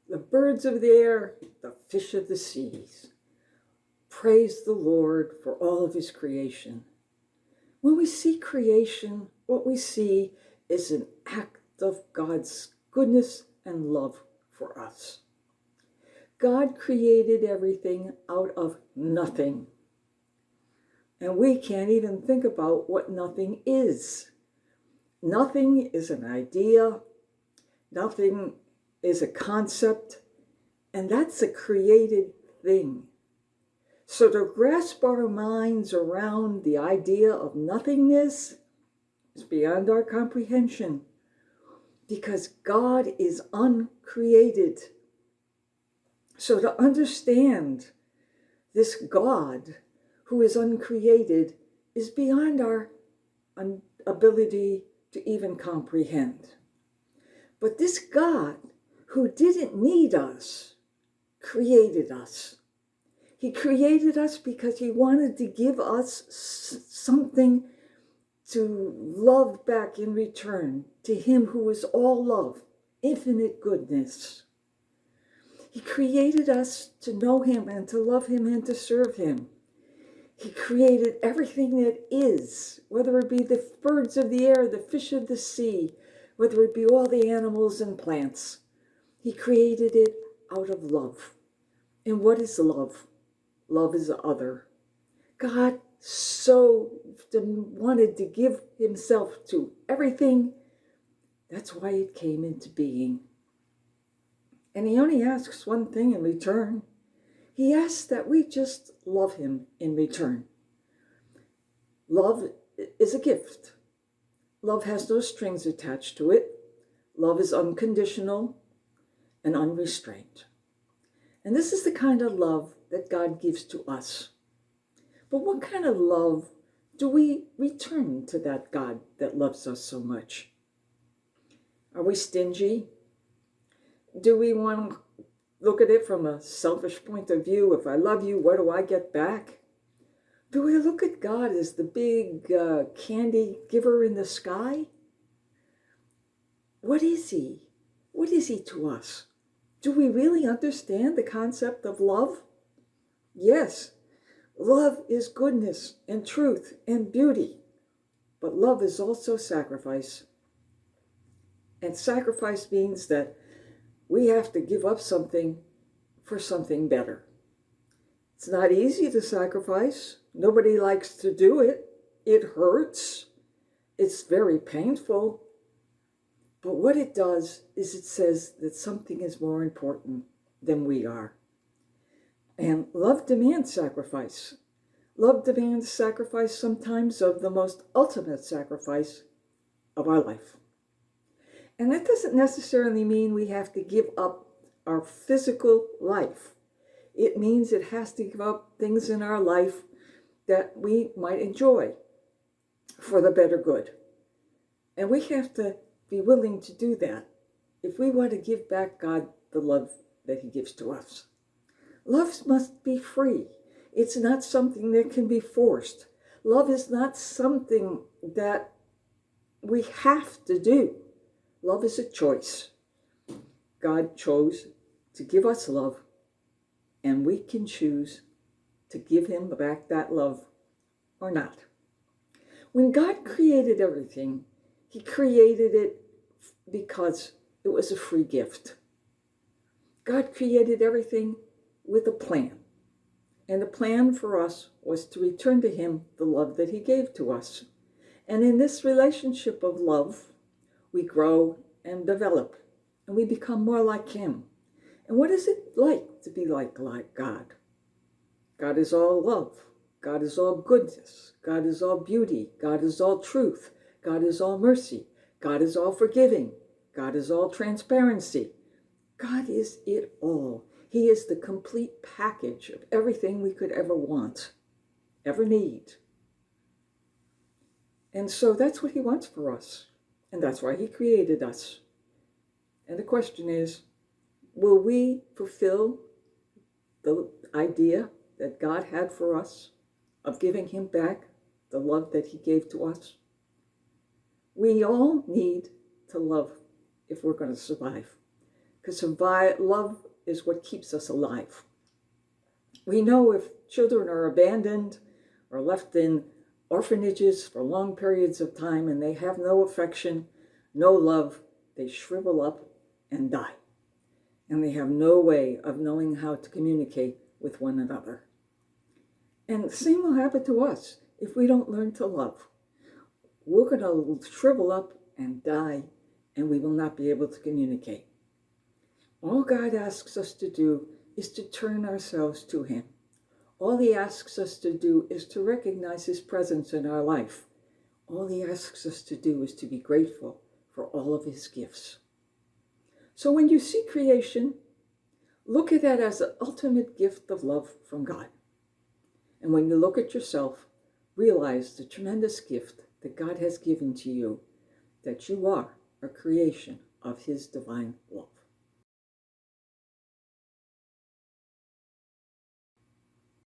the birds of the air, the fish of the seas. Praise the Lord for all of his creation. When we see creation, what we see is an act of God's goodness and love for us. God created everything out of nothing. And we can't even think about what nothing is. Nothing is an idea. Nothing is a concept. And that's a created thing. So to grasp our minds around the idea of nothingness is beyond our comprehension, because God is uncreated. So to understand this God who is uncreated is beyond our ability to even comprehend. But this God who didn't need us created us. He created us because he wanted to give us something to love back in return to him who is all love, infinite goodness. He created us to know him and to love him and to serve him. He created everything that is, whether it be the birds of the air, the fish of the sea, whether it be all the animals and plants. He created it out of love. And what is love? Love is other. God so wanted to give himself to everything. That's why it came into being. And he only asks one thing in return. He asks that we just love him in return. Love is a gift. Love has no strings attached to it. Love is unconditional and unrestrained. And this is the kind of love that God gives to us. But what kind of love do we return to that God that loves us so much? Are we stingy? Do we want to look at it from a selfish point of view? If I love you, what do I get back? Do we look at God as the big candy giver in the sky? What is he? What is he to us? Do we really understand the concept of love? Yes, love is goodness and truth and beauty, but love is also sacrifice. And sacrifice means that we have to give up something for something better. It's not easy to sacrifice. Nobody likes to do it. It hurts. It's very painful. But what it does is it says that something is more important than we are. And love demands sacrifice. Love demands sacrifice sometimes of the most ultimate sacrifice of our life. And that doesn't necessarily mean we have to give up our physical life. It means it has to give up things in our life that we might enjoy for the better good. And we have to be willing to do that if we want to give back God the love that he gives to us. Love must be free. It's not something that can be forced. Love is not something that we have to do. Love is a choice. God chose to give us love, and we can choose to give him back that love or not. When God created everything, he created it because it was a free gift. God created everything with a plan. And the plan for us was to return to him the love that he gave to us. And in this relationship of love, we grow and develop, and we become more like him. And what is it like to be like God? God is all love. God is all goodness. God is all beauty. God is all truth. God is all mercy. God is all forgiving. God is all transparency. God is it all. He is the complete package of everything we could ever want, ever need. And so that's what he wants for us. And that's why he created us. And the question is, will we fulfill the idea that God had for us of giving him back the love that he gave to us? We all need to love if we're going to survive. because love is what keeps us alive. We know if children are abandoned or left in orphanages for long periods of time and they have no affection, no love, they shrivel up and die. And they have no way of knowing how to communicate with one another. And the same will happen to us if we don't learn to love. We're going to shrivel up and die, and we will not be able to communicate. All God asks us to do is to turn ourselves to Him. All He asks us to do is to recognize His presence in our life. All He asks us to do is to be grateful for all of His gifts. So when you see creation, look at that as the ultimate gift of love from God. And when you look at yourself, realize the tremendous gift that God has given to you, that you are a creation of His divine love.